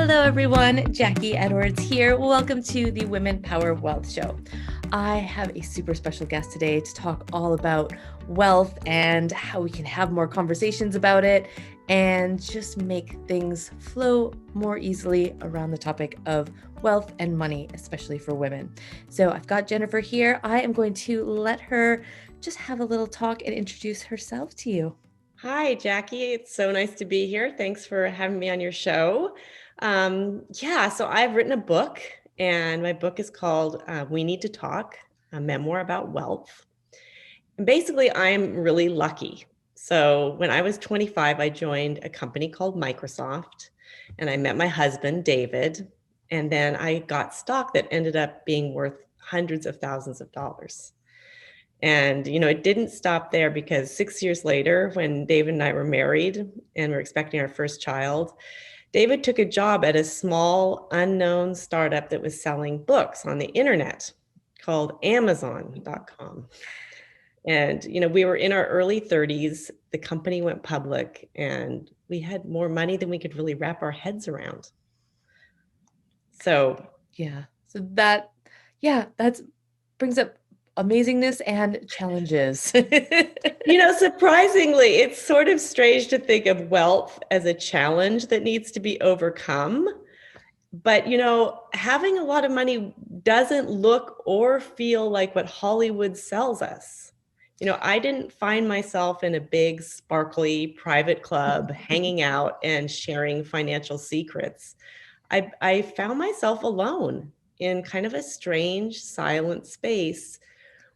Hello, everyone. Jackie Edwards here. Welcome to the Women Power Wealth Show. I have a super special guest today to talk all about wealth and how we can have more conversations about it and just make things flow more easily around the topic of wealth and money, especially for women. So I've got Jennifer here. I am going to let her just have a little talk and introduce herself to you. Hi, Jackie. It's so nice to be here. Thanks for having me on your show. So I've written a book, and my book is called We Need to Talk, a Memoir About Wealth. And basically, I'm really lucky. So when I was 25, I joined a company called Microsoft, and I met my husband, David, and then I got stock that ended up being worth hundreds of thousands of dollars. And, it didn't stop there because 6 years later, when David and I were married and we're expecting our first child, David took a job at a small, unknown startup that was selling books on the internet called Amazon.com. And, we were in our early 30s. The company went public and we had more money than we could really wrap our heads around. So that brings up amazingness and challenges. Surprisingly, it's sort of strange to think of wealth as a challenge that needs to be overcome. But, having a lot of money doesn't look or feel like what Hollywood sells us. I didn't find myself in a big, sparkly private club hanging out and sharing financial secrets. I found myself alone in kind of a strange, silent space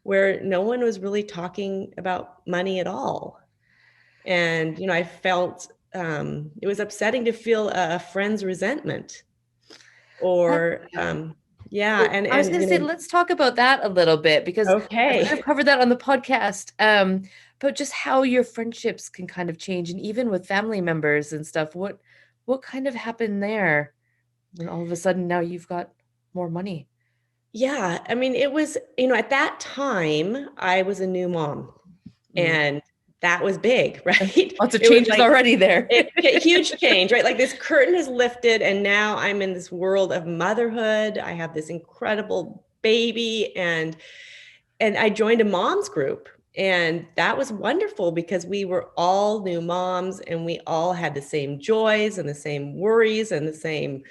where no one was really talking about money at all. And, I felt it was upsetting to feel a friend's resentment or, I was going to say, let's talk about that a little bit because I've kind of covered that on the podcast, but just how your friendships can kind of change. And even with family members and stuff, what kind of happened there when all of a sudden now you've got more money? Yeah. I mean, it was, at that time I was a new mom and that was big, right? Lots of changes already there. Huge change, right? Like this curtain has lifted and now I'm in this world of motherhood. I have this incredible baby and I joined a mom's group. And that was wonderful because we were all new moms and we all had the same joys and the same worries and the same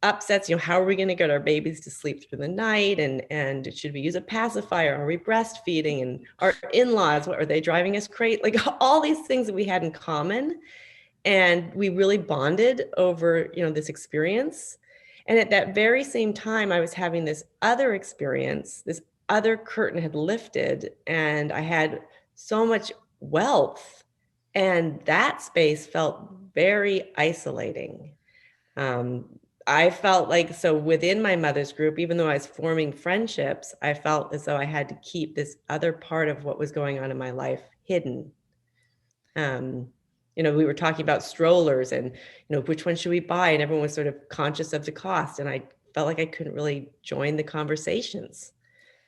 upsets. How are we going to get our babies to sleep through the night? And should we use a pacifier? Are we breastfeeding? And our in-laws, what are they driving us crazy? Like all these things that we had in common. And we really bonded over, this experience. And at that very same time, I was having this other experience, this other curtain had lifted and I had so much wealth. And that space felt very isolating. I felt like, so within my mother's group, even though I was forming friendships, I felt as though I had to keep this other part of what was going on in my life hidden. We were talking about strollers and, which one should we buy? And everyone was sort of conscious of the cost. And I felt like I couldn't really join the conversations.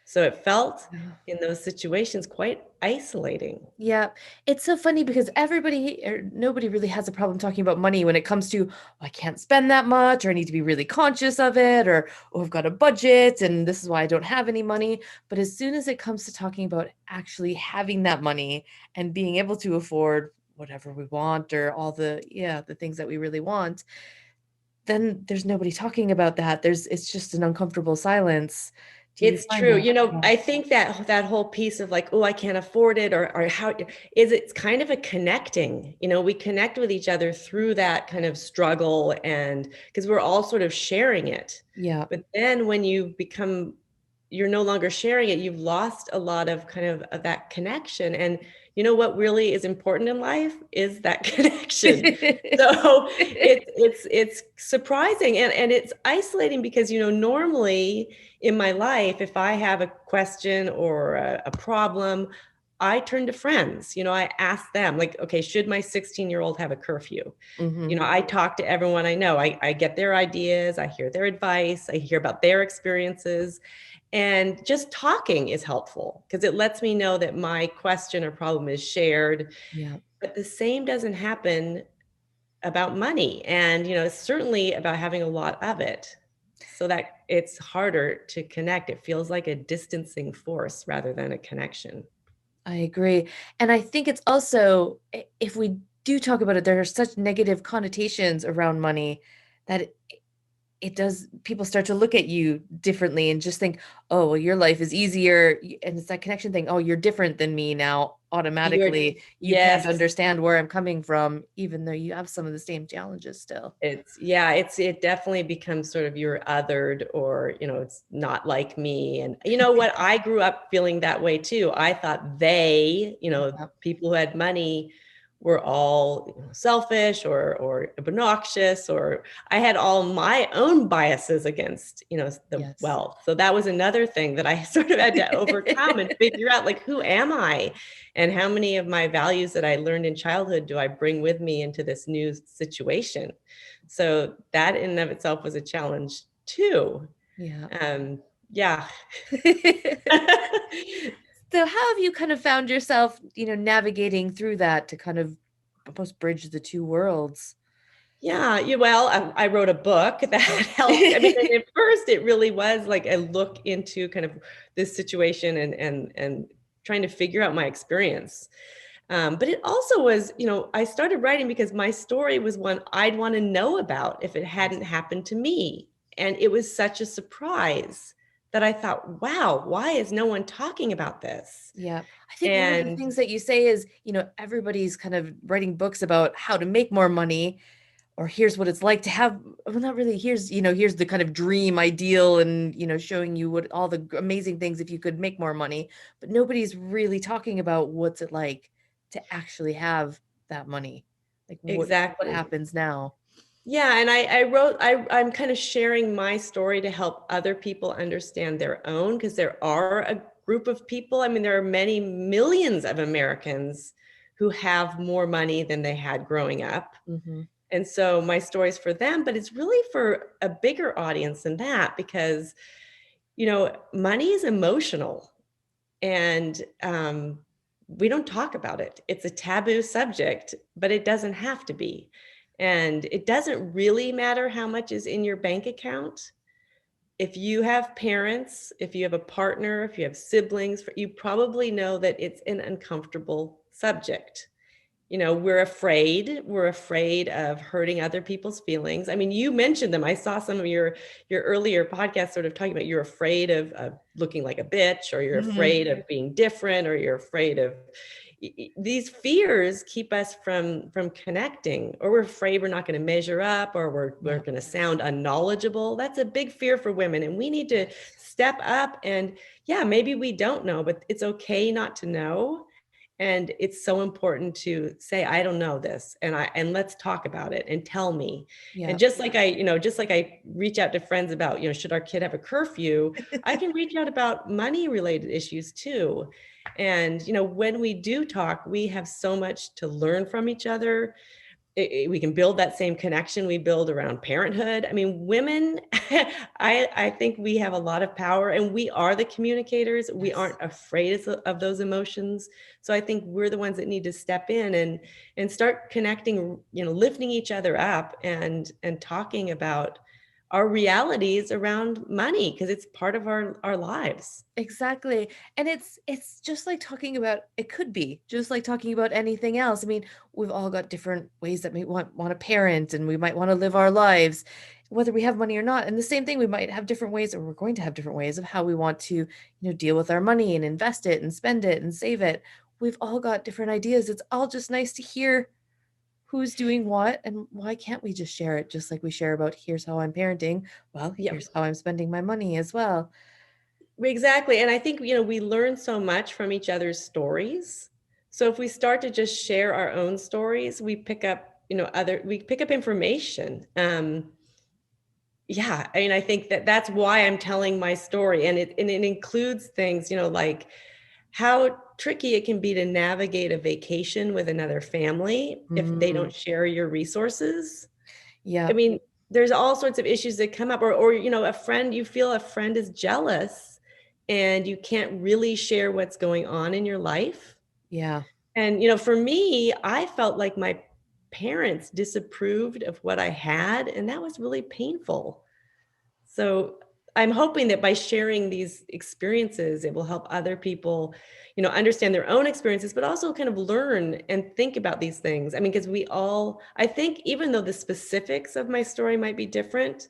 So it felt in those situations quite isolating. Yeah. It's so funny because nobody really has a problem talking about money when it comes to, I can't spend that much, or I need to be really conscious of it, or, I've got a budget and this is why I don't have any money. But as soon as it comes to talking about actually having that money and being able to afford whatever we want or all the things that we really want, then there's nobody talking about that. It's just an uncomfortable silence. It's true. I think that whole piece of like, oh, I can't afford it, or how is it's kind of a connecting, we connect with each other through that kind of struggle and because we're all sort of sharing it. Yeah. But then when you're no longer sharing it, you've lost a lot of kind of that connection. And what really is important in life is that connection. So it's surprising and it's isolating because, normally in my life, if I have a question or a problem, I turn to friends. I ask them like, okay, should my 16-year-old have a curfew? Mm-hmm. I talk to everyone I know. I get their ideas. I hear their advice. I hear about their experiences. And just talking is helpful because it lets me know that my question or problem is shared. Yeah. But the same doesn't happen about money, and it's certainly about having a lot of it, so that it's harder to connect. It feels like a distancing force rather than a connection. I agree. And I think it's also, if we do talk about it, there are such negative connotations around money that it does, people start to look at you differently and just think, oh, well, your life is easier. And it's that connection thing. Oh, you're different than me now. You're Automatically, you can't Yes. understand where I'm coming from, even though you have some of the same challenges still. It definitely becomes sort of you're othered, or it's not like me. And you know what, I grew up feeling that way too. I thought Yeah. people who had money were all selfish or obnoxious, or I had all my own biases against the Yes. wealth. So that was another thing that I sort of had to overcome and figure out, like, who am I, and how many of my values that I learned in childhood do I bring with me into this new situation. So that in and of itself was a challenge too. Yeah. Yeah. So how have you kind of found yourself, navigating through that to kind of almost bridge the two worlds? Yeah, well, I wrote a book that helped. I mean, at first it really was like a look into kind of this situation, and trying to figure out my experience. But it also was, I started writing because my story was one I'd want to know about if it hadn't happened to me. And it was such a surprise that I thought, wow, why is no one talking about this? Yeah. I think one of the And things that you say is, everybody's kind of writing books about how to make more money, or here's what it's like to have, well, not really, here's the kind of dream ideal, and, showing you what all the amazing things if you could make more money, but nobody's really talking about what's it like to actually have that money. Like what exactly. happens now. Yeah, and I wrote, I'm kind of sharing my story to help other people understand their own, because there are a group of people. I mean, there are many millions of Americans who have more money than they had growing up. Hmm. And so my story's for them, but it's really for a bigger audience than that, because, money is emotional, and we don't talk about it. It's a taboo subject, but it doesn't have to be. And it doesn't really matter how much is in your bank account. If you have parents, if you have a partner, if you have siblings, you probably know that it's an uncomfortable subject. We're afraid of hurting other people's feelings. I mean, you mentioned them. I saw some of your earlier podcasts sort of talking about, you're afraid of looking like a bitch, or you're Hmm. afraid of being different, or you're afraid of these fears keep us from connecting, or we're afraid we're not going to measure up, or we're Yeah. going to sound unknowledgeable. That's a big fear for women, and we need to Yes. step up. And yeah, maybe we don't know, but it's okay not to know. And it's so important to say, I don't know this, and let's talk about it, and tell me. And Yeah. just like I reach out to friends about, should our kid have a curfew, I can reach out about money related issues too. And when we do talk, we have so much to learn from each other. We can build that same connection we build around parenthood. I mean, women, I think we have a lot of power, and we are the communicators. We Yes. aren't afraid of those emotions. So I think we're the ones that need to step in and start connecting, lifting each other up, and talking about our realities around money, because it's part of our lives. Exactly. And it's just like talking about, it could be just like talking about anything else. I mean, we've all got different ways that we want to parent, and we might want to live our lives, whether we have money or not. And the same thing, we might have different ways, or we're going to have different ways of how we want to, deal with our money and invest it and spend it and save it. We've all got different ideas. It's all just nice to hear who's doing what, and why can't we just share it, just like we share about here's how I'm parenting. Well, Yeah. here's how I'm spending my money as well. Exactly. And I think, we learn so much from each other's stories. So if we start to just share our own stories, we pick up information. Yeah. I mean, I think that's why I'm telling my story. And it includes things, like how tricky it can be to navigate a vacation with another family if they Mm, don't share your resources. I yeah. mean, there's all sorts of issues that come up, or a friend, you feel a friend is jealous, and you can't really share what's going on in your life. Yeah. And for me, I felt like my parents disapproved of what I had, and that was really painful. So I'm hoping that by sharing these experiences, it will help other people, understand their own experiences, but also kind of learn and think about these things. I mean, because I think even though the specifics of my story might be different,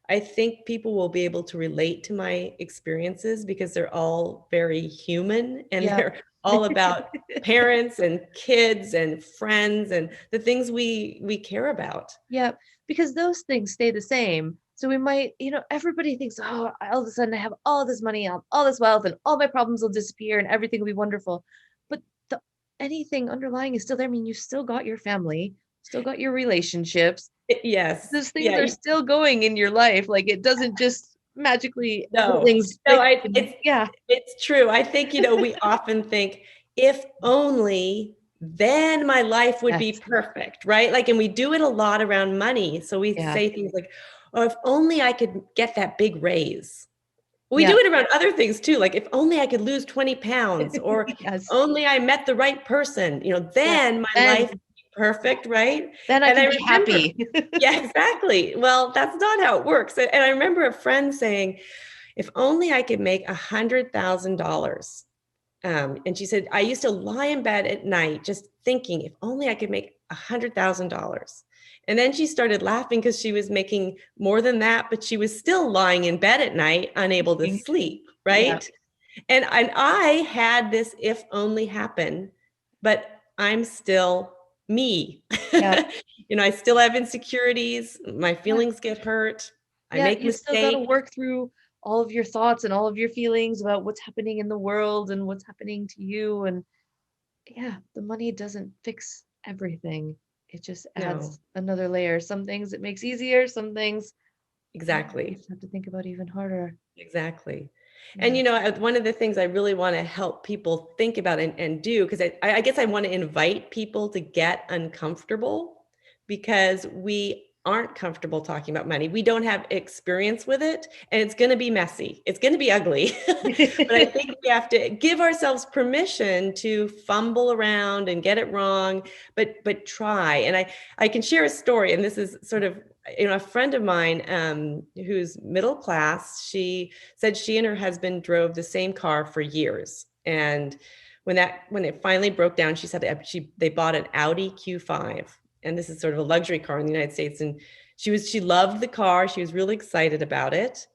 I think people will be able to relate to my experiences because they're all very human and Yeah. they're all about parents and kids and friends and the things we care about. Yeah, because those things stay the same. So we might, everybody thinks, oh, all of a sudden I have all this money, I'll have all this wealth, and all my problems will disappear and everything will be wonderful. But the anything underlying is still there. I mean, you still got your family, still got your relationships. Yes. Those things Yeah. are still going in your life. Like it doesn't just magically No, everything's no, fixed and yeah, it's true. I think, we often think, if only, then my life would be yes, perfect, right? Like, and we do it a lot around money. So we yeah, say things like, oh, if only I could get that big raise. We do yeah, it around other things too. Like, if only I could lose 20 pounds, or yes, only I met the right person, yeah. then my life Then would be perfect, right? then I And can I be remember, happy. yeah, exactly. Well, that's not how it works. And I remember a friend saying, if only I could make $100,000. And she said, I used to lie in bed at night just thinking, if only I could make $100,000. And then she started laughing because she was making more than that, but she was still lying in bed at night, unable to sleep, Yeah, right? And I had this if only happen, but I'm still me. yeah. I still have insecurities. My Yeah. feelings get hurt. I Yeah, make you still got to mistakes. work through all of your thoughts and all of your feelings about what's happening in the world and what's happening to you. And yeah, the money doesn't fix everything. It just No, adds another layer. Some things it makes easier, some things you exactly. just have to think about even harder. Exactly. And Yeah. one of the things I really want to help people think about and do, because I guess I want to invite people to get uncomfortable, because we aren't comfortable talking about money. We don't have experience with it, and it's going to be messy. It's going to be ugly. But I think we have to give ourselves permission to fumble around and get it wrong, but try. And I can share a story, and this is sort of, a friend of mine, who's middle class. She said she and her husband drove the same car for years, and when it finally broke down, she said they bought an Audi Q5, and this is sort of a luxury car in the United States. And she loved the car. She was really excited about it.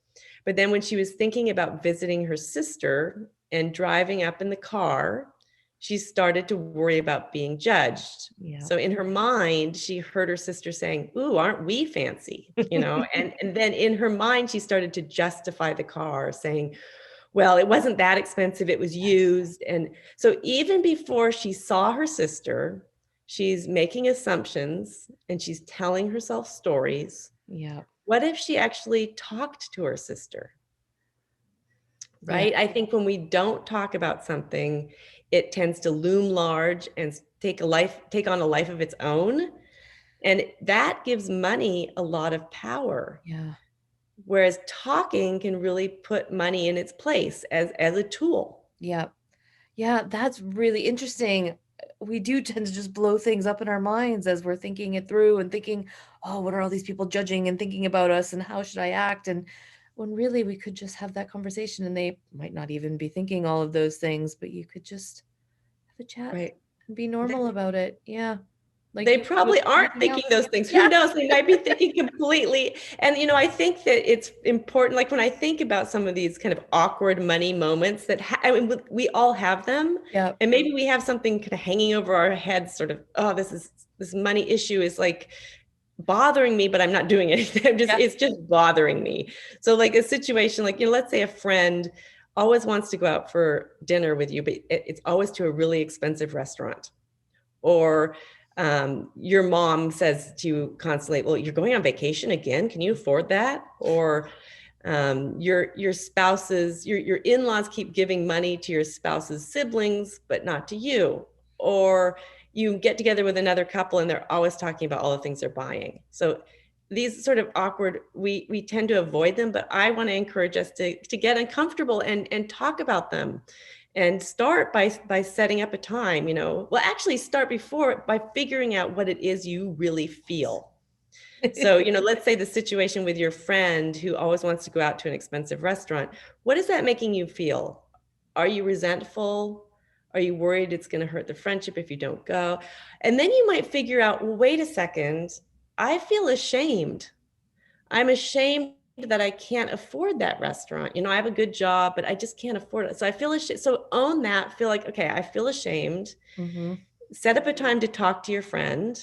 But then when she was thinking about visiting her sister and driving up in the car, she started to worry about being judged. Yeah. So in her mind, she heard her sister saying, "Ooh, aren't we fancy?" And then in her mind, she started to justify the car, saying, "Well, it wasn't that expensive, it was Yes. used." And so even before she saw her sister, she's making assumptions and she's telling herself stories. Yeah. What if she actually talked to her sister? Yeah. Right? I think when we don't talk about something, it tends to loom large and take on a life of its own. And that gives money a lot of power. Yeah. Whereas talking can really put money in its place as a tool. Yeah. Yeah, that's really interesting. We do tend to just blow things up in our minds as we're thinking it through and thinking, oh, what are all these people judging and thinking about us and how should I act? And when really we could just have that conversation and they might not even be thinking all of those things, but you could just have a chat Right. and be normal about it. Yeah. Like They you would with probably aren't anything thinking else. those things. Who Yeah. knows? They might be thinking completely. And, I think that it's important. Like, when I think about some of these kind of awkward money moments I mean, we all have them. Yeah. And maybe we have something kind of hanging over our heads, sort of, oh, this money issue is like bothering me, but I'm not doing anything. Yeah. It's just bothering me. So, like, a situation like, let's say a friend always wants to go out for dinner with you, but it's always to a really expensive restaurant. Or your mom says to you constantly, "Well, you're going on vacation again. Can you afford that?" Or your spouse's your in-laws keep giving money to your spouse's siblings, but not to you. Or you get together with another couple and they're always talking about all the things they're buying. So these sort of awkward, we tend to avoid them, but I want to encourage us to get uncomfortable and talk about them and start by setting up a time, well, actually start before by figuring out what it is you really feel. So, let's say the situation with your friend who always wants to go out to an expensive restaurant. What is that making you feel? Are you resentful? Are you worried it's going to hurt the friendship if you don't go? And then you might figure out, well, wait a second, I feel ashamed. I'm ashamed that I can't afford that restaurant. I have a good job, but I just can't afford it. So I feel ashamed. So own that, feel like, okay, I feel ashamed. Mm-hmm. Set up a time to talk to your friend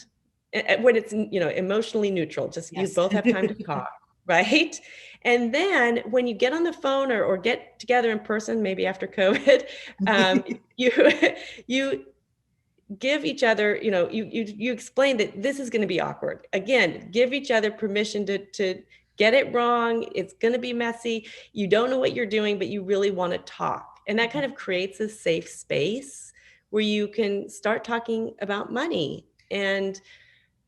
when it's, emotionally neutral, just you Yes. both have time to talk, right? And then when you get on the phone or get together in person, maybe after COVID, you you give each other, you explain that this is going to be awkward. Again, give each other permission to get it wrong. It's going to be messy. You don't know what you're doing, but you really want to talk. And that kind of creates a safe space where you can start talking about money. And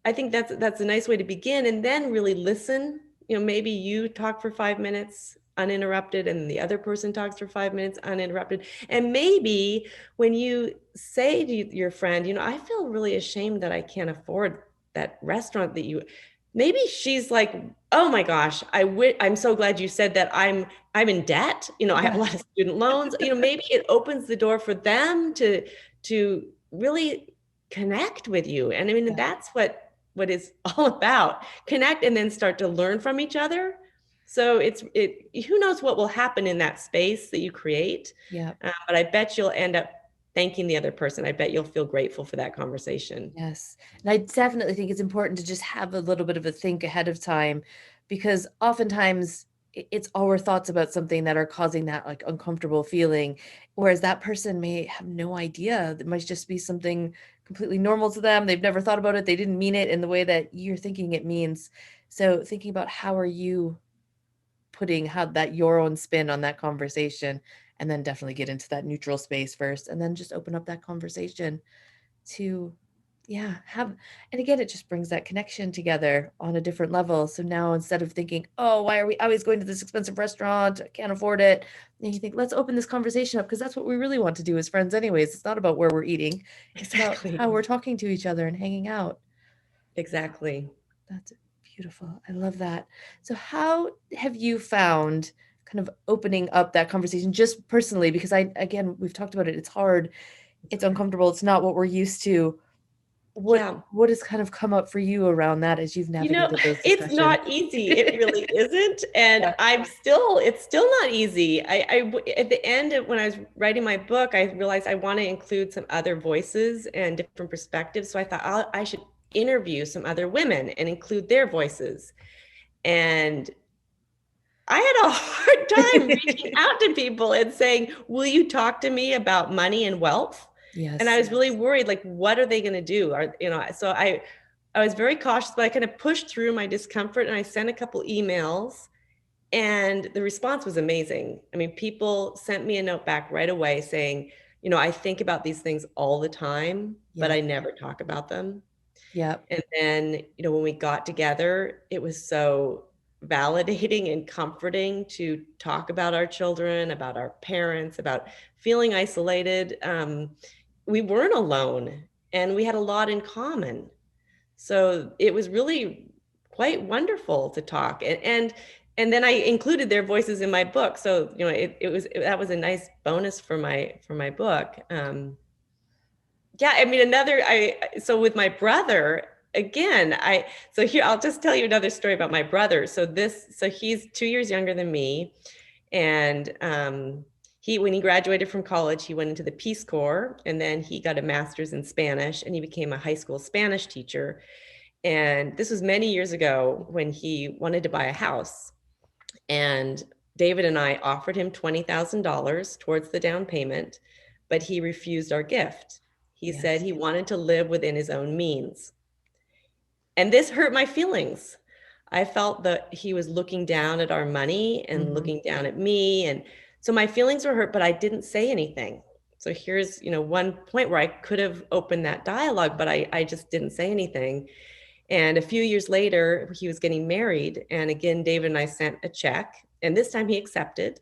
I think that's a nice way to begin, and then really listen. Maybe you talk for 5 minutes uninterrupted and the other person talks for 5 minutes uninterrupted. And maybe when you say to your friend, I feel really ashamed that I can't afford that restaurant that you, maybe she's like, oh my gosh, I'm so glad you said that. I'm in debt. I have a Yeah. lot of student loans. Maybe it opens the door for them to really connect with you. And I mean, Yeah. that's what it's all about. Connect and then start to learn from each other. So who knows what will happen in that space that you create. Yeah. But I bet you'll end up thanking the other person. I bet you'll feel grateful for that conversation. Yes. And I definitely think it's important to just have a little bit of a think ahead of time because oftentimes it's our thoughts about something that are causing that like uncomfortable feeling, whereas that person may have no idea. It might just be something completely normal to them. They've never thought about it. They didn't mean it in the way that you're thinking it means. So thinking about how are you putting how that your own spin on that conversation and then definitely get into that neutral space first and then just open up that conversation to yeah have and again it just brings that connection together on a different level. So now instead of thinking, oh, why are we always going to this expensive restaurant, I can't afford it, and you think, let's open this conversation up because that's what we really want to do as friends anyways. It's not about where we're eating, it's about how Exactly. we're talking to each other and hanging out. Exactly. That's beautiful. I love that. So how have you found kind of opening up that conversation just personally, because I again we've talked about it, it's hard, it's uncomfortable, it's not what we're used to. Yeah. What has kind of come up for you around that as you've You know, navigated those it's discussions? not easy. It really isn't. And Yeah. it's still not easy. At the end of when I was writing my book, I realized I want to include some other voices and different perspectives. So I thought I should interview some other women and include their voices. And I had a hard time reaching out to people and saying, will you talk to me about money and wealth? And I Yes. was really worried, like, what are they going to do? So I was very cautious, but I kind of pushed through my discomfort and I sent a couple emails and the response was amazing. I mean, people sent me a note back right away saying, I think about these things all the time, but Yeah. I never talk about them. Yeah. And then, when we got together, it was so validating and comforting to talk about our children, about our parents, about feeling isolated. We weren't alone and we had a lot in common. So it was really quite wonderful to talk. And then I included their voices in my book. So, that was a nice bonus for my book. Yeah, I mean, so with my brother, again, so here, I'll just tell you another story about my brother. So he's 2 years younger than me. And when he graduated from college, he went into the Peace Corps and then he got a master's in Spanish and he became a high school Spanish teacher. And this was many years ago when he wanted to buy a house. And David and I offered him $20,000 towards the down payment, but he refused our gift. He said Yes. he wanted to live within his own means. And this hurt my feelings. I felt that he was looking down at our money and Hmm. looking down at me. And so my feelings were hurt, but I didn't say anything. So here's, one point where I could have opened that dialogue, but I just didn't say anything. And a few years later, he was getting married. And again, David and I sent a check, and this time he accepted.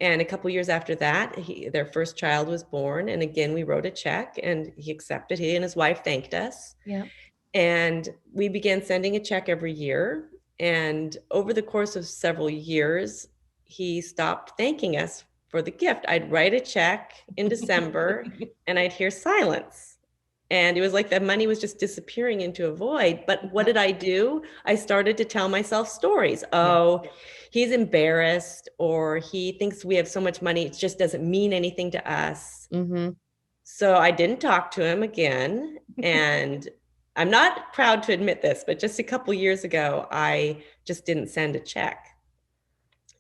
And a couple years after that, their first child was born. And again, we wrote a check and he accepted. He and his wife thanked us. Yeah. And we began sending a check every year. And over the course of several years, he stopped thanking us for the gift. I'd write a check in December and I'd hear silence. And it was like the money was just disappearing into a void. But what Yep. did I do? I started to tell myself stories. Yeah. Oh, he's embarrassed, or he thinks we have so much money, it just doesn't mean anything to us. Mm-hmm. So I didn't talk to him again. And I'm not proud to admit this, but just a couple years ago, I just didn't send a check.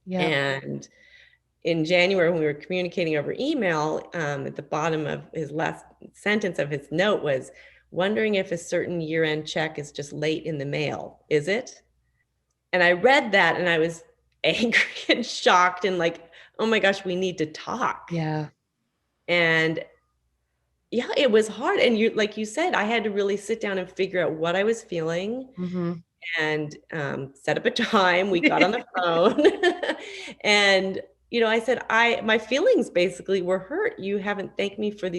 Yeah. And in January, when we were communicating over email, at the bottom of his last sentence of his note was, wondering if a certain year-end check is just late in the mail. Is it? And I read that and I was angry and shocked and like, oh my gosh, we need to talk. Yeah. And yeah, it was hard. And you, like you said, I had to really sit down and figure out what I was feeling Mm-hmm. and set up a time. We got on the phone and, I said, my feelings basically were hurt. You haven't thanked me for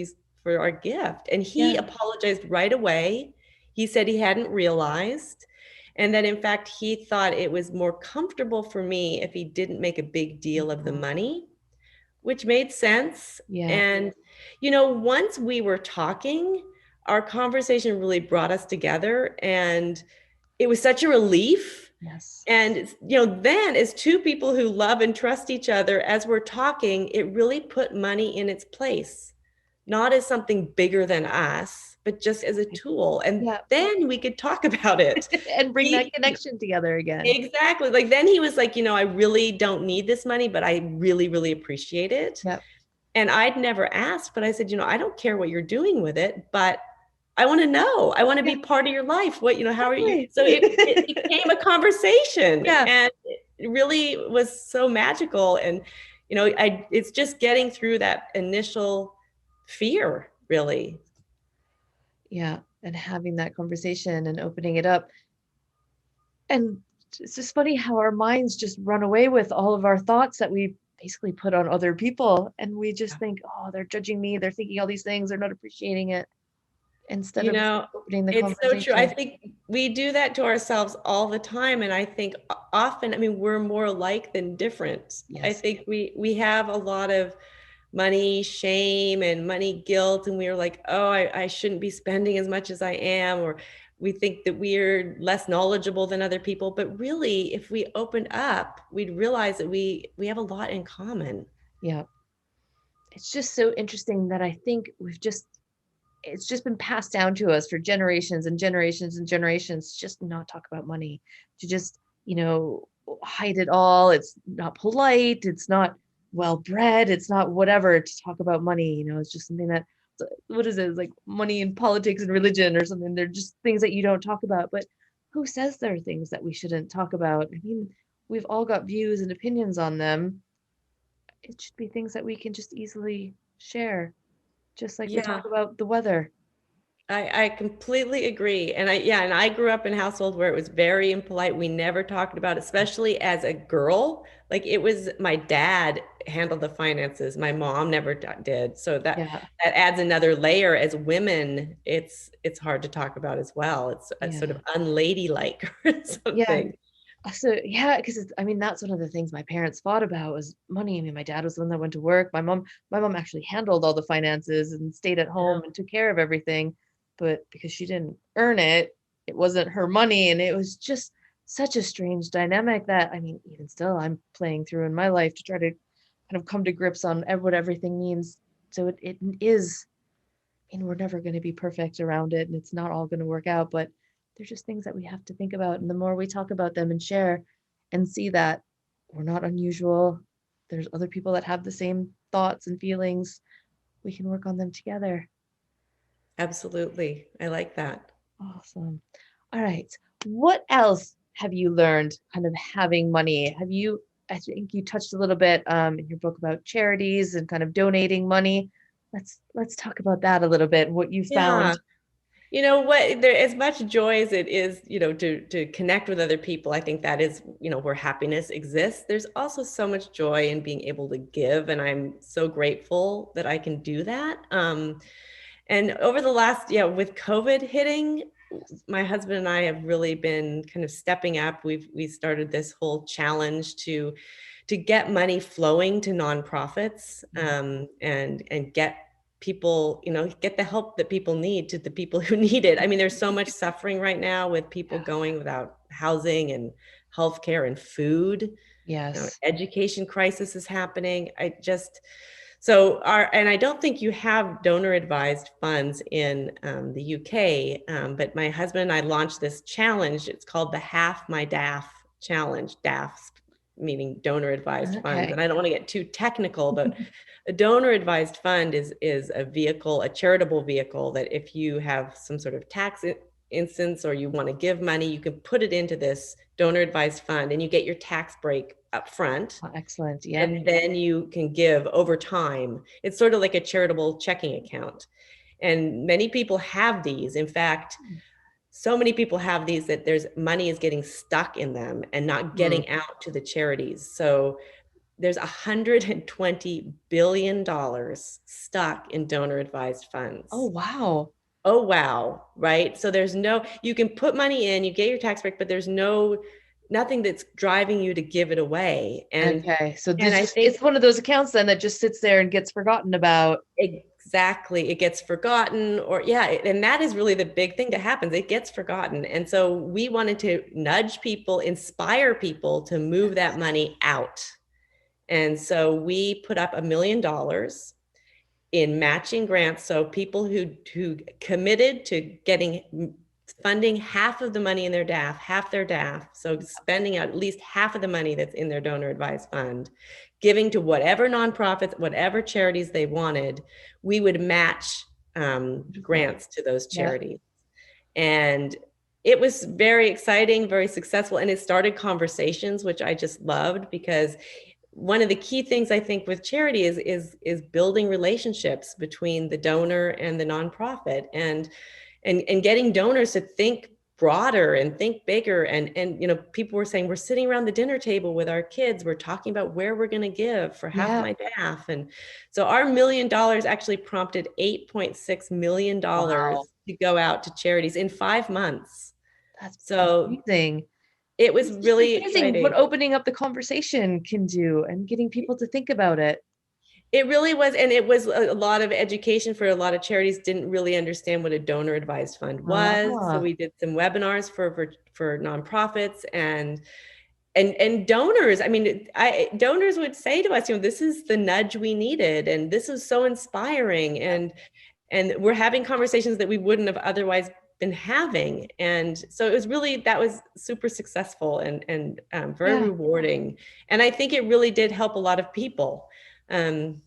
our gift. And he Yeah. apologized right away. He said he hadn't realized. And that in fact, he thought it was more comfortable for me if he didn't make a big deal of the Mhm. money, which made sense. Yeah. And, once we were talking, our conversation really brought us together. And it was such a relief. Yes. And, then as two people who love and trust each other, as we're talking, it really put money in its place, not as something bigger than us, but just as a tool. And Yeah. then we could talk about it. And bring that He, connection together again. exactly. Like then he was like, I really don't need this money, but I really, really appreciate it. Yep. And I'd never asked, but I said, I don't care what you're doing with it, but I want to know. I want to Yeah. be part of your life. How are you? Totally. So it became a conversation Yeah. and it really was so magical. And, it's just getting through that initial fear, really. Yeah. And having that conversation and opening it up. And it's just funny how our minds just run away with all of our thoughts that we basically put on other people. And we just think, oh, they're judging me. They're thinking all these things. They're not appreciating it. Instead You of know, opening the it's so true. I conversation. think we do that to ourselves all the time. And I think often, I mean, we're more alike than different. I Yes. think we have a lot of money shame and money guilt. And we are like, oh, I shouldn't be spending as much as I am. Or we think that we're less knowledgeable than other people. But really, if we opened up, we'd realize that we have a lot in common. Yeah. It's just so interesting that I think it's just been passed down to us for generations and generations and generations, just not talk about money, to just, hide it all. It's not polite. It's not well bred. It's not whatever to talk about money. It's just something that, what is it? It's like money and politics and religion or something. They're just things that you don't talk about. But who says there are things that we shouldn't talk about? I mean, we've all got views and opinions on them. It should be things that we can just easily share, just like we Yeah. talk about the weather. I completely agree. And I grew up in a household where it was very impolite. We never talked about it, especially as a girl. Like it was my dad handled the finances. My mom never did. So Yeah, that adds another layer. As women, it's hard to talk about as well. It's a sort yeah, of unladylike or yeah. something. So yeah, because I mean that's one of the things my parents fought about was money. I mean, my dad was the one that went to work. My mom actually handled all the finances and stayed at home and took care of everything. But because she didn't earn it, it wasn't her money, and it was just such a strange dynamic that I mean, even still, I'm playing through in my life to try to kind of come to grips on what everything means. So it is. I mean, we're never going to be perfect around it, and it's not all going to work out, but they're just things that we have to think about. And the more we talk about them and share and see that we're not unusual, there's other people that have the same thoughts and feelings, we can work on them together. Absolutely. I like that. Awesome. All right. What else have you learned kind of having money? I think you touched a little bit in your book about charities and kind of donating money. Let's talk about that a little bit, what you Yeah. found. You know what, there, as much joy as it is, to connect with other people, I think that is, where happiness exists. There's also so much joy in being able to give, and I'm so grateful that I can do that. And over the last, with COVID hitting, my husband and I have really been kind of stepping up. We started this whole challenge to get money flowing to nonprofits, Mm. and get people, get the help that people need to the people who need it. I mean, there's so much suffering right now with people going without housing and healthcare and food. Yes. Education crisis is happening. And I don't think you have donor advised funds in the UK, but my husband and I launched this challenge. It's called the Half My DAF Challenge. DAF meaning donor advised funds. Okay. And I don't want to get too technical, but a donor advised fund is a vehicle, a charitable vehicle, that if you have some sort of tax instance or you want to give money, you can put it into this donor advised fund and you get your tax break up front, Oh, excellent. Yeah. and then you can give over time. It's sort of like a charitable checking account. And many people have these. In fact, so many people have these that there's money is getting stuck in them and not Mm. getting out to the charities. So there's $120 billion stuck in donor advised Oh, funds. wow. Oh, wow. Right. So you can put money in, you get your tax break, but there's nothing that's driving you to give it away. Okay. So And this I just, it's think one of those accounts then that just sits there and gets forgotten about. exactly, it gets forgotten, or yeah, and that is really the big thing that happens. It gets forgotten. And so we wanted to nudge people, inspire people to move that money out. And so we put up $1 million in matching grants. So people who committed to getting funding half of the money in their DAF, half their DAF, so spending out at least half of the money that's in their donor advised fund, giving to whatever nonprofits, whatever charities they wanted, we would match Beautiful. grants to those Yeah. charities. And it was very exciting, very successful, and it started conversations, which I just loved, because one of the key things I think with charity is building relationships between the donor and the nonprofit, and getting donors to think broader and think bigger. And people were saying, we're sitting around the dinner table with our kids, we're talking about where we're going to give for half Yeah. my DAF. And so our $1 million actually prompted $8.6 million Wow. to go out to charities in 5 months. That's So amazing. it was It's just really amazing what exciting. opening up the conversation can do and getting people to think about it. It really was, and it was a lot of education for a lot of charities. Didn't really understand what a donor advised fund was, so Ah, we did some webinars for nonprofits and donors. I mean, donors would say to us, this is the nudge we needed, and this is so inspiring, and we're having conversations that we wouldn't have otherwise been having. And so that was super successful and very yeah, rewarding. And I think it really did help a lot of people. um,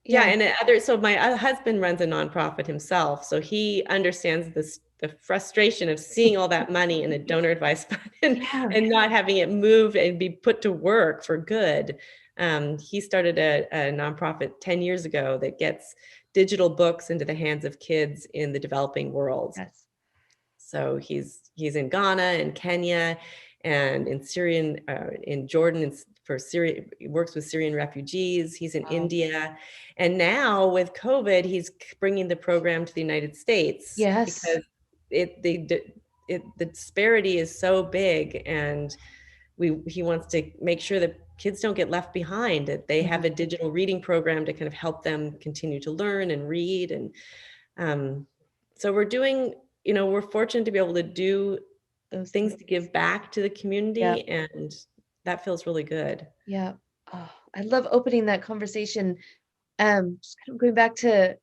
yeah, yeah, so my husband runs a nonprofit himself, so he understands the frustration of seeing all that money in a donor advised fund, yeah. and not having it moved and be put to work for good. He started a nonprofit 10 years ago that gets digital books into the hands of kids in the developing world. Yes. So he's in Ghana and Kenya and in Jordan, and for Syria, he works with Syrian refugees. He's in Wow. India, and now with COVID, he's bringing the program to the United States Yes. because the disparity is so big, and he wants to make sure that kids don't get left behind. That they Yeah. have a digital reading program to kind of help them continue to learn and read. And um, so we're fortunate to be able to do Those things to things. give back to the Yeah. community, and that feels really good. Yeah. Oh, I love opening that conversation. Just kind of going back to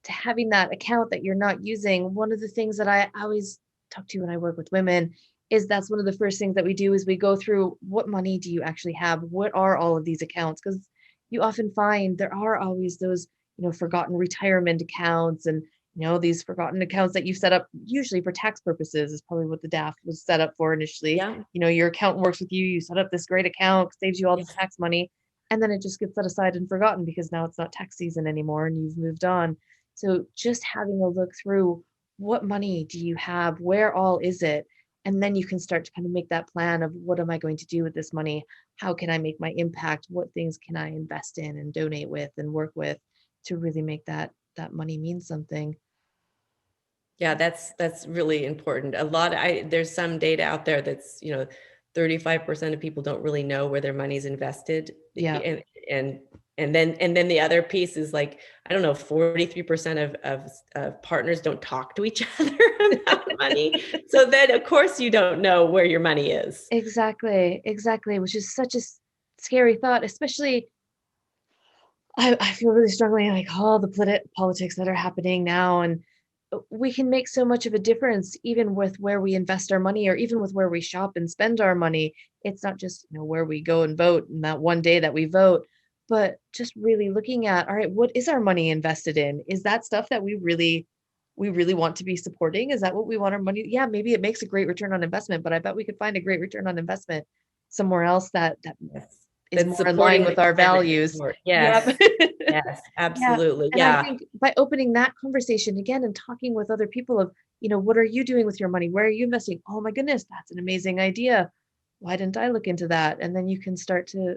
having that account that you're not using. One of the things that I always talk to when I work with women is that's one of the first things that we do is we go through what money do you actually have? What are all of these accounts? Because you often find there are always those, forgotten retirement accounts and these forgotten accounts that you set up usually for tax purposes is probably what the DAF was set up for initially. Yeah. Your accountant works with you, you set up this great account, saves you all Yeah. this tax money, and then it just gets set aside and forgotten because now it's not tax season anymore and you've moved on. So just having a look through what money do you have? Where all is it? And then you can start to kind of make that plan of what am I going to do with this money? How can I make my impact? What things can I invest in and donate with and work with to really make that money mean something? Yeah, that's really important. A lot there's some data out there that's, 35% of people don't really know where their money's invested. Yeah, And and then the other piece is like, I don't know, 43% of partners don't talk to each other about money. So then of course you don't know where your money is. exactly, exactly, which is such a scary thought, especially I feel really strongly like all the politics that are happening now, and we can make so much of a difference even with where we invest our money or even with where we shop and spend our money. It's not just, where we go and vote and that one day that we vote, but just really looking at, all right, what is our money invested in? Is that stuff that we really want to be supporting? Is that what we want our money? Yeah, maybe it makes a great return on investment, but I bet we could find a great return on investment somewhere else that Yes. is That's more in line supporting with the our climate values. support. Yep. Yes. Yes, Yeah, absolutely. and I Yeah. think by opening that conversation again and talking with other people of, what are you doing with your money? Where are you investing? Oh my goodness, that's an amazing idea. Why didn't I look into that? And then you can start to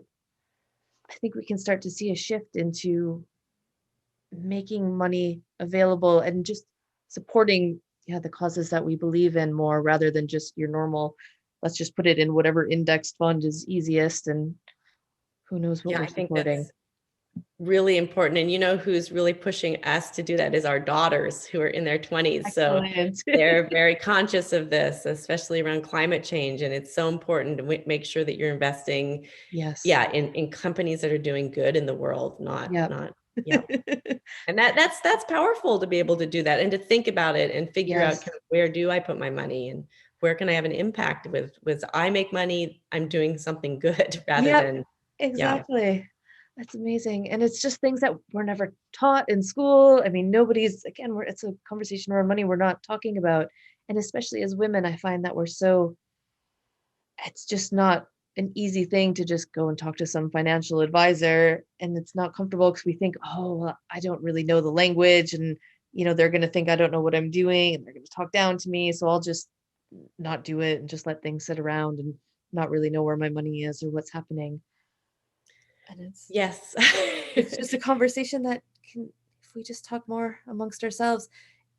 I think we can start to see a shift into making money available and just supporting, yeah, the causes that we believe in more rather than just your normal, let's just put it in whatever indexed fund is easiest and who knows what Yeah, we're I think supporting. that's really important. And you know who's really pushing us to do that is our daughters who are in their 20s. So Excellent. they're very conscious of this, especially around climate change. And it's so important to make sure that you're investing, Yes. yeah, in companies that are doing good in the world, Yep. not, yeah. And that's powerful to be able to do that and to think about it and figure out Yes. kind of where do I put my money and where can I have an impact with I make money, I'm doing something good rather Yep, than, yeah. exactly. That's amazing, and it's just things that were never taught in school. I mean, nobody's again, it's a conversation around money we're not talking about, and especially as women, I find that it's just not an easy thing to just go and talk to some financial advisor, and it's not comfortable because we think, "Oh, well, I don't really know the language, and, they're gonna think I don't know what I'm doing, and they're gonna talk down to me, so I'll just not do it and just let things sit around and not really know where my money is or what's happening." And Yes. it's just a conversation that can if we just talk more amongst ourselves.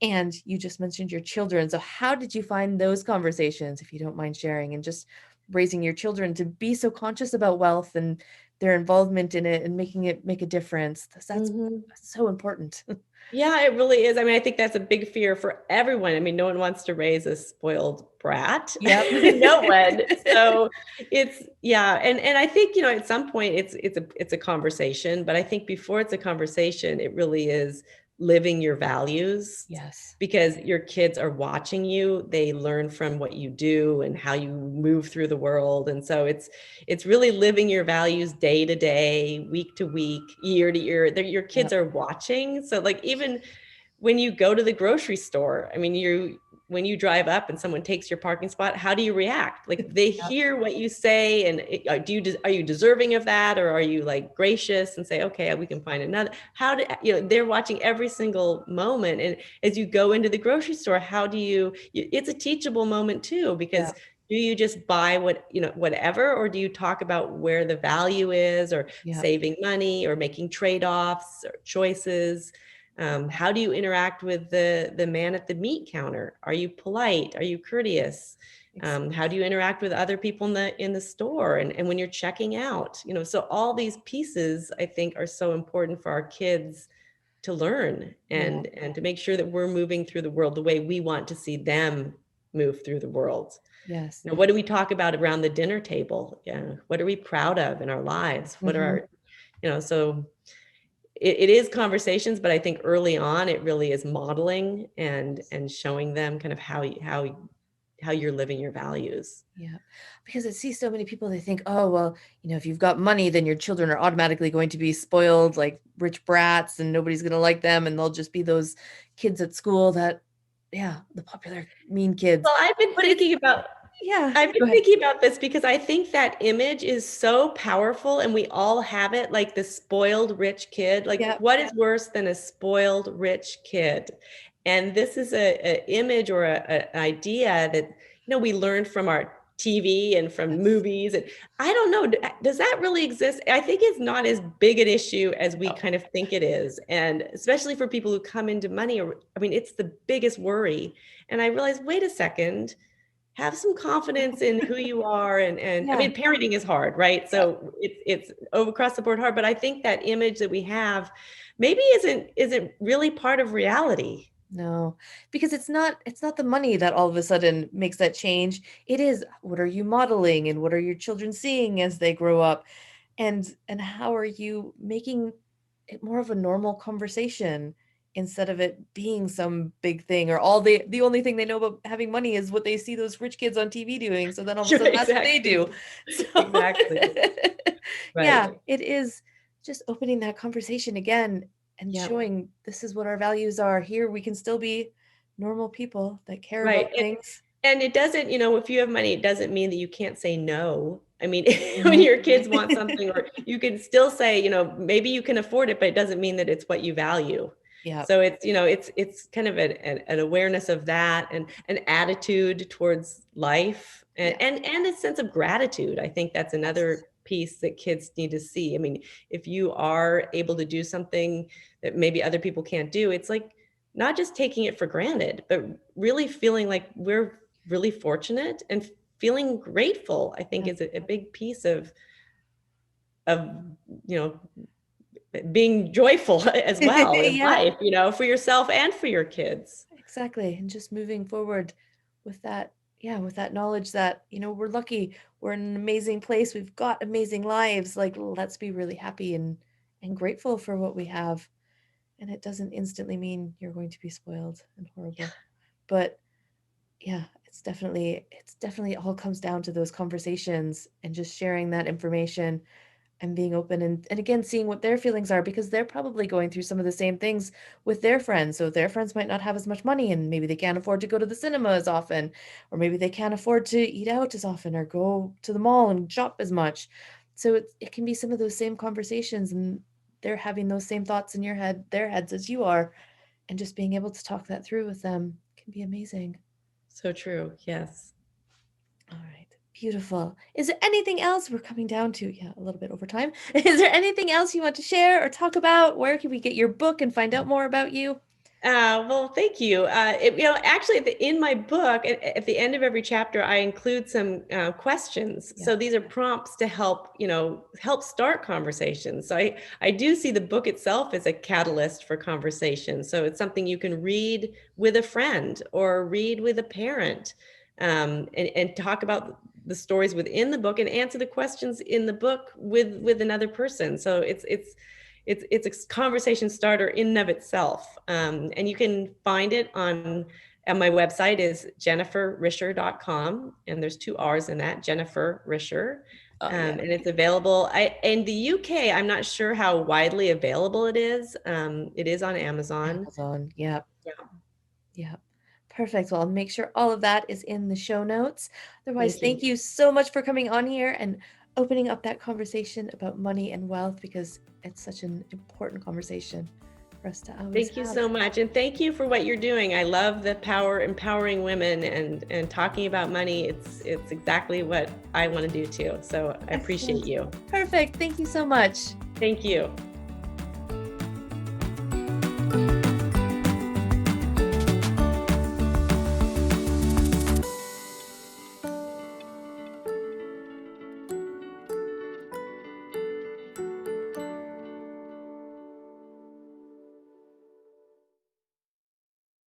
And you just mentioned your children. So how did you find those conversations, if you don't mind sharing, and just raising your children to be so conscious about wealth and their involvement in it and making it make a difference? That's Mhm. so important. Yeah, it really is. I mean, I think that's a big fear for everyone. I mean, no one wants to raise a spoiled brat. Yep. No one. So it's, yeah. And I think, at some point it's a conversation, but I think before it's a conversation, it really is living your values Yes. because your kids are watching you. They learn from what you do and how you move through the world. And so it's really living your values day to day, week to week, year to year. Your kids Yep. are watching. So like even when you go to the grocery store, I mean, when you drive up and someone takes your parking spot, how do you react? Like they Yep. hear what you say, and are you deserving of that, or are you like gracious and say, okay, we can find another? How do they're watching every single moment, and as you go into the grocery store, how do you? It's a teachable moment too, because Yep. do you just buy whatever, or do you talk about where the value is, or Yep. saving money, or making trade-offs or choices? How do you interact with the man at the meat counter? Are you polite? Are you courteous? How do you interact with other people in the store and when you're checking out? So all these pieces I think are so important for our kids to learn Yeah. and to make sure that we're moving through the world the way we want to see them move through the world. Yes. Now, what do we talk about around the dinner table? Yeah, what are we proud of in our lives? What are Hmm. our, so it is conversations, but I think early on it really is modeling and showing them kind of how you're living your values. Yeah, because I see so many people, they think, oh, well, if you've got money, then your children are automatically going to be spoiled like rich brats and nobody's going to like them. And they'll just be those kids at school that, yeah, the popular mean kids. Well, But yeah, I've go been ahead. thinking about this because I think that image is so powerful and we all have it, like the spoiled rich kid. Like Yeah, what is worse than a spoiled rich kid? And this is a image or an idea that, we learned from our TV and from Yes. movies. And I don't know, does that really exist? I think it's not as big an issue as we Oh, kind of think it is. And especially for people who come into money, I mean, it's the biggest worry. And I realized, wait a second, have some confidence in who you are. And I yeah. mean, parenting is hard, right? Yeah. So it's over across the board hard, but I think that image that we have maybe isn't really part of reality. No, because it's not the money that all of a sudden makes that change. It is, what are you modeling and what are your children seeing as they grow up? And how are you making it more of a normal conversation instead of it being some big thing, or all the only thing they know about having money is what they see those rich kids on TV doing. So then all of a Sure, sudden that's what they exactly. do. So Exactly. yeah, Right. it is just opening that conversation again and Yep. showing this is what our values are. Here we can still be normal people that care Right. about things. And it doesn't, if you have money, it doesn't mean that you can't say no. I mean, when Mhm. your kids want something, or you can still say, maybe you can afford it, but it doesn't mean that it's what you value. Yep. So it's kind of an awareness of that, and an attitude towards life, and, Yeah. and a sense of gratitude. I think that's Yes. another piece that kids need to see. I mean, if you are able to do something that maybe other people can't do, it's like not just taking it for granted, but really feeling like we're really fortunate, and feeling grateful, I think, Yeah. is a big piece of you know being joyful as well in Yeah. life, for yourself and for your kids. Exactly. And just moving forward with that, yeah, with that knowledge that, we're lucky, we're in an amazing place, we've got amazing lives. Like, let's be really happy and grateful for what we have. And it doesn't instantly mean you're going to be spoiled and horrible. But yeah, it's definitely all comes down to those conversations and just sharing that information and being open and again seeing what their feelings are, because they're probably going through some of the same things with their friends. So their friends might not have as much money and maybe they can't afford to go to the cinema as often, or maybe they can't afford to eat out as often or go to the mall and shop as much. So it can be some of those same conversations, and they're having those same thoughts in their heads as you are, and just being able to talk that through with them can be amazing. So true. Yes. All right. Beautiful. Is there anything else we're coming down to? Yeah, a little bit over time. Is there anything else you want to share or talk about? Where can we get your book and find out more about you? Well, thank you. Actually, in my book, at the end of every chapter, I include some questions. Yeah. So these are prompts to help start conversations. So I do see the book itself as a catalyst for conversation. So it's something you can read with a friend or read with a parent, and talk about the stories within the book and answer the questions in the book with another person. So it's a conversation starter in and of itself. And you can find it on my website is jenniferrisher.com. And there's two R's in that, Jennifer Risher. Oh, yeah. And it's available in the UK. I'm not sure how widely available it is. It is on Amazon. Amazon. Yeah. Yeah. Yeah. Perfect. Well, I'll make sure all of that is in the show notes. Otherwise, Thank you. thank you so much for coming on here and opening up that conversation about money and wealth, because it's such an important conversation for us to always Thank you have. so much. And thank you for what you're doing. I love the power empowering women and talking about money. It's exactly what I want to do too. So I appreciate Excellent. you. Perfect. Thank you so much. Thank you.